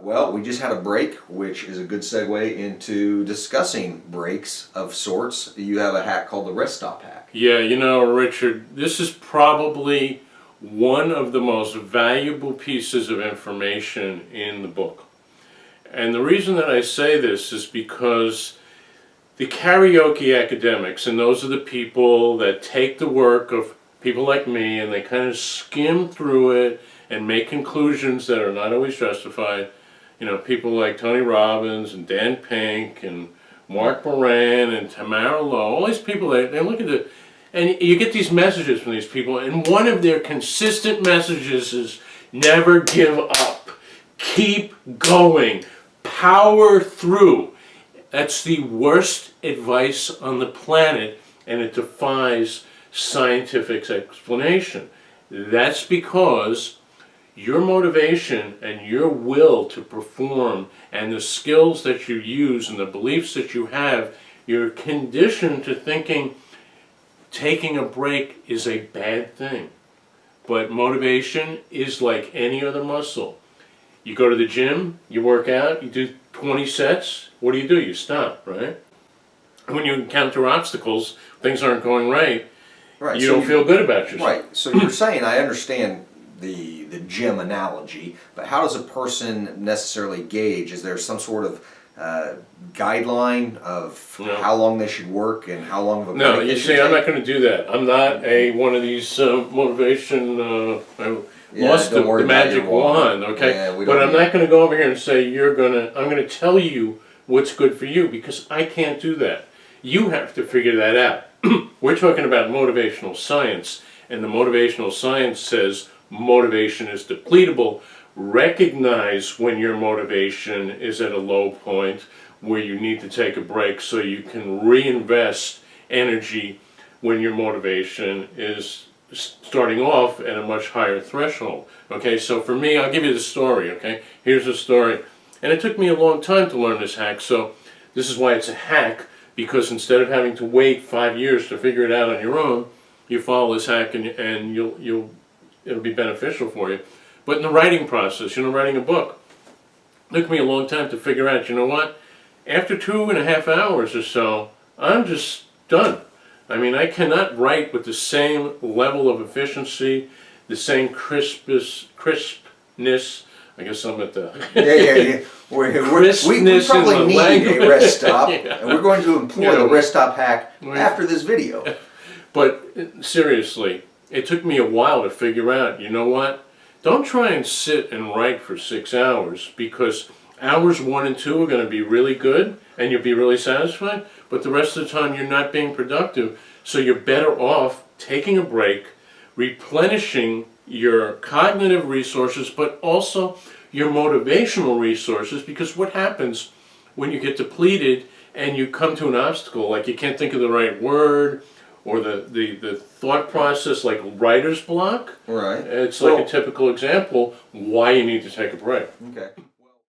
Well, we just had a break, which is a good segue into discussing breaks of sorts. You have a hack called the rest stop hack. Yeah, you know, Richard, this is probably one of the most valuable pieces of information in the book. And the reason that I say this is because the karaoke academics, and those are the people that take the work of people like me and they kind of skim through it and make conclusions that are not always justified. You know, people like Tony Robbins and Dan Pink and Mark Moran and Tamara Lowe, all these people, they look at it, and you get these messages from these people, and one of their consistent messages is never give up, keep going, power through. That's the worst advice on the planet, and it defies scientific explanation. That's because your motivation and your will to perform and the skills that you use and the beliefs that you have, you're conditioned to thinking taking a break is a bad thing. But motivation is like any other muscle. You go to the gym, you work out, you do 20 sets, what do? You stop, right? When you encounter obstacles, things aren't going right, you don't feel good about yourself. Right, so you're saying, I understand the gym analogy, but how does a person necessarily gauge? Is there some sort of guideline of how long they should work and how long of a break? No, you see, I'm not going to do that. I'm not one of these motivation, lost the magic wand, okay? Yeah, but I'm not going to go over here and say I'm going to tell you what's good for you, because I can't do that. You have to figure that out. We're talking about motivational science, and the motivational science says motivation is depletable. Recognize when your motivation is at a low point where you need to take a break so you can reinvest energy when your motivation is starting off at a much higher threshold. Okay, so for me, I'll give you the story, okay? Here's the story. And it took me a long time to learn this hack, so this is why it's a hack, because instead of having to wait 5 years to figure it out on your own, you follow this hack and it'll be beneficial for you. But in the writing process, writing a book, it took me a long time to figure out, you know what? After 2.5 hours or so, I'm just done. I mean, I cannot write with the same level of efficiency, the same crispness. I guess I'm at the... Yeah. We probably need a rest stop, and we're going to employ the rest stop hack after this video. But seriously, it took me a while to figure out, you know what? Don't try and sit and write for 6 hours, because hours 1 and 2 are going to be really good and you'll be really satisfied, but the rest of the time you're not being productive. So you're better off taking a break, replenishing your cognitive resources, but also your motivational resources, because what happens when you get depleted and you come to an obstacle, like you can't think of the right word, or the thought process, like writer's block. Right. It's like a typical example why you need to take a break. Okay.